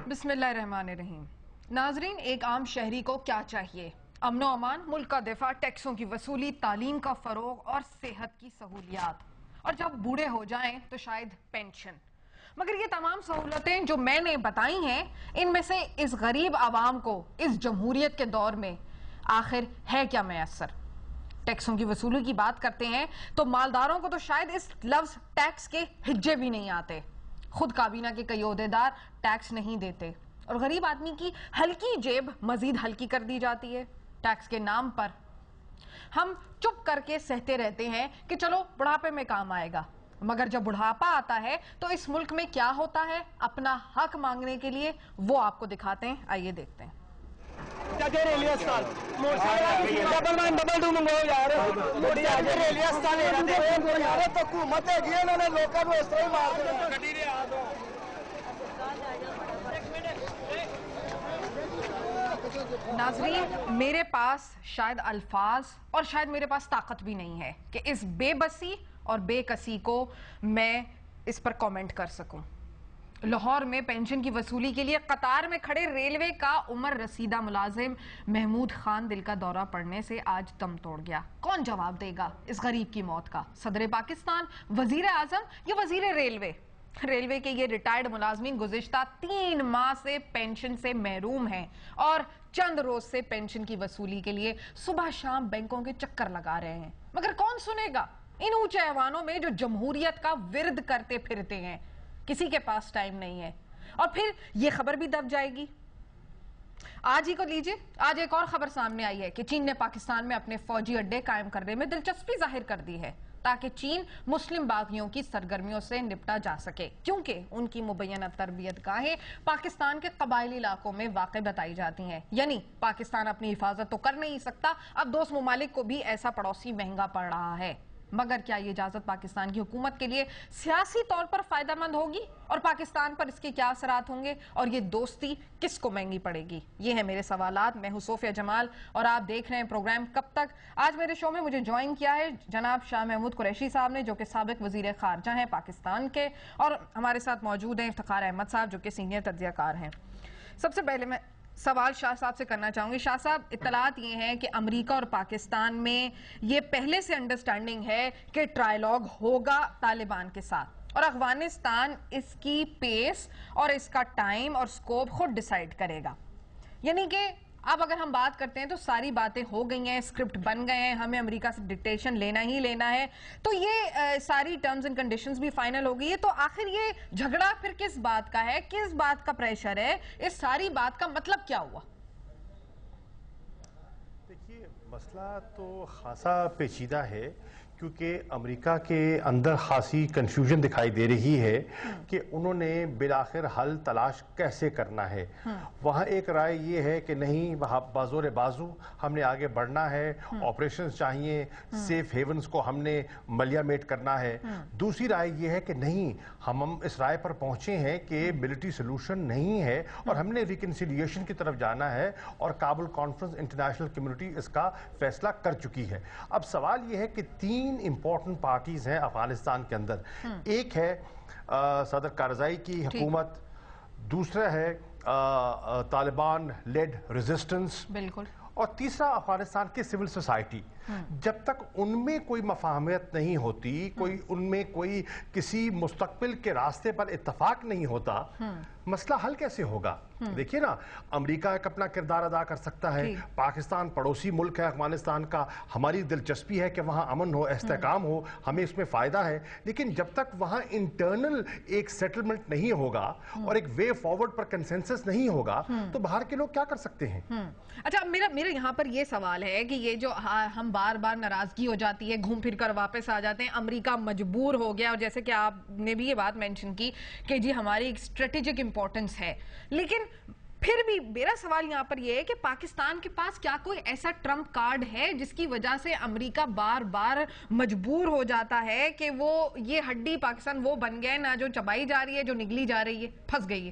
بسم اللہ الرحمن الرحیم. ناظرین، ایک عام شہری کو کیا چاہیے؟ امن و امان، ملک کا دفاع، ٹیکسوں کی وصولی، تعلیم کا فروغ اور صحت کی سہولیات، اور جب بوڑھے ہو جائیں تو شاید پینشن. مگر یہ تمام سہولتیں جو میں نے بتائی ہیں، ان میں سے اس غریب عوام کو اس جمہوریت کے دور میں آخر ہے کیا میسر؟ ٹیکسوں کی وصولی کی بات کرتے ہیں تو مالداروں کو تو شاید اس لفظ ٹیکس کے ہجے بھی نہیں آتے. خود کابینہ کے کئی عہدیدار ٹیکس نہیں دیتے اور غریب آدمی کی ہلکی جیب مزید ہلکی کر دی جاتی ہے ٹیکس کے نام پر. ہم چپ کر کے سہتے رہتے ہیں کہ چلو بڑھاپے میں کام آئے گا، مگر جب بڑھاپا آتا ہے تو اس ملک میں کیا ہوتا ہے اپنا حق مانگنے کے لیے، وہ آپ کو دکھاتے ہیں. آئیے دیکھتے ہیں. ناظرین، میرے پاس شاید الفاظ اور شاید میرے پاس طاقت بھی نہیں ہے کہ اس بے بسی اور بے کسی کو میں اس پر کامنٹ کر سکوں. لاہور میں پینشن کی وصولی کے لیے قطار میں کھڑے ریلوے کا عمر رسیدہ ملازم محمود خان دل کا دورہ پڑنے سے آج دم توڑ گیا. کون جواب دے گا اس غریب کی موت کا؟ صدر پاکستان، وزیر اعظم یا وزیر ریلوے؟ ریلوے کے یہ ریٹائرڈ ملازمین گزشتہ 3 ماہ سے پینشن سے محروم ہیں اور چند روز سے پینشن کی وصولی کے لیے صبح شام بینکوں کے چکر لگا رہے ہیں. مگر کون سنے گا ان اونچے ایوانوں میں جو جمہوریت کا ورد کرتے پھرتے ہیں؟ کسی کے پاس ٹائم نہیں ہے. اور پھر یہ خبر بھی دب جائے گی. آج ہی کو لیجئے، آج ایک اور خبر سامنے آئی ہے کہ چین نے پاکستان میں اپنے فوجی اڈے قائم کرنے میں دلچسپی ظاہر کر دی ہے تاکہ چین مسلم باغیوں کی سرگرمیوں سے نپٹا جا سکے، کیونکہ ان کی مبینہ تربیت گاہیں پاکستان کے قبائلی علاقوں میں واقع بتائی جاتی ہیں. یعنی پاکستان اپنی حفاظت تو کر نہیں سکتا، اب دوست ممالک کو بھی ایسا پڑوسی مہنگا پڑ رہا ہے. مگر کیا یہ اجازت پاکستان کی حکومت کے لیے سیاسی طور پر فائدہ مند ہوگی اور پاکستان پر اس کے کیا اثرات ہوں گے، اور یہ دوستی کس کو مہنگی پڑے گی؟ یہ ہیں میرے سوالات. میں ہوں صوفیہ جمال اور آپ دیکھ رہے ہیں پروگرام کب تک. آج میرے شو میں مجھے جوائن کیا ہے جناب شاہ محمود قریشی صاحب نے، جو کہ سابق وزیر خارجہ ہیں پاکستان کے، اور ہمارے ساتھ موجود ہیں افتخار احمد صاحب جو کہ سینئر تجزیہ کار ہیں. سب سے پہلے میں سوال شاہ صاحب سے کرنا چاہوں گی. شاہ صاحب، اطلاعات یہ ہیں کہ امریکہ اور پاکستان میں یہ پہلے سے انڈرسٹینڈنگ ہے کہ ٹرائیلاگ ہوگا طالبان کے ساتھ، اور افغانستان اس کی پیس اور اس کا ٹائم اور سکوپ خود ڈیسائیڈ کرے گا. یعنی کہ اب اگر ہم بات کرتے ہیں تو ساری باتیں ہو گئی ہیں، اسکرپٹ بن گئے ہیں، ہمیں امریکہ سے ڈکٹیشن لینا ہی لینا ہے، تو یہ ساری ٹرمز اینڈ کنڈیشنز بھی فائنل ہو گئی ہے. تو آخر یہ جھگڑا پھر کس بات کا ہے، کس بات کا پریشر ہے، اس ساری بات کا مطلب کیا ہوا؟ دیکھیے، مسئلہ تو خاصا پیچیدہ ہے کیونکہ امریکہ کے اندر خاصی کنفیوژن دکھائی دے رہی ہے کہ انہوں نے بالآخر حل تلاش کیسے کرنا ہے. وہاں ایک رائے یہ ہے کہ نہیں، وہاں بازور بازو ہم نے آگے بڑھنا ہے، آپریشنز چاہیے، سیف ہیونز کو ہم نے ملیامیٹ کرنا ہے. دوسری رائے یہ ہے کہ نہیں، ہم اس رائے پر پہنچے ہیں کہ ملٹری سلوشن نہیں ہے اور ہم نے ریکنسیلیشن کی طرف جانا ہے، اور کابل کانفرنس انٹرنیشنل کمیونٹی اس کا فیصلہ کر چکی ہے. اب سوال یہ ہے کہ 3 امپورٹنٹ پارٹیز ہیں افغانستان کے اندر. ایک ہے صدر کارزائی کی حکومت، دوسرا ہے طالبان لیڈ ریزسٹنس، اور تیسرا افغانستان کی سول سوسائٹی. جب تک ان میں کوئی مفاہمت نہیں ہوتی، ان میں کوئی کسی مستقبل کے راستے پر اتفاق نہیں ہوتا، مسئلہ حل کیسے ہوگا؟ دیکھیے نا، امریکہ ایک اپنا کردار ادا کر سکتا ہے، پاکستان پڑوسی ملک ہے افغانستان کا، ہماری دلچسپی ہے کہ وہاں امن ہو، استحکام ہو، ہمیں اس میں فائدہ ہے. لیکن جب تک وہاں انٹرنل ایک سیٹلمنٹ نہیں ہوگا اور ایک وے فارورڈ پر کنسنسس نہیں ہوگا تو باہر کے لوگ کیا کر سکتے ہیں؟ اچھا، میرا یہاں پر یہ سوال ہے کہ یہ جو ہم بار بار ناراضگی ہو جاتی ہے، گھوم پھر کر واپس آ جاتے ہیں، امریکہ مجبور ہو گیا، اور جیسے کہ آپ نے بھی یہ بات مینشن کی کہ جی ہماری ایک اسٹریٹجک امپورٹنس ہے، لیکن پھر بھی میرا سوال یہاں پر یہ ہے کہ پاکستان کے پاس کیا کوئی ایسا ٹرمپ کارڈ ہے جس کی وجہ سے امریکہ بار بار مجبور ہو جاتا ہے کہ وہ یہ ہڈی پاکستان وہ بن گئے نہ جو چبائی جا رہی ہے، جو نگلی جا رہی ہے، پھنس گئی ہے؟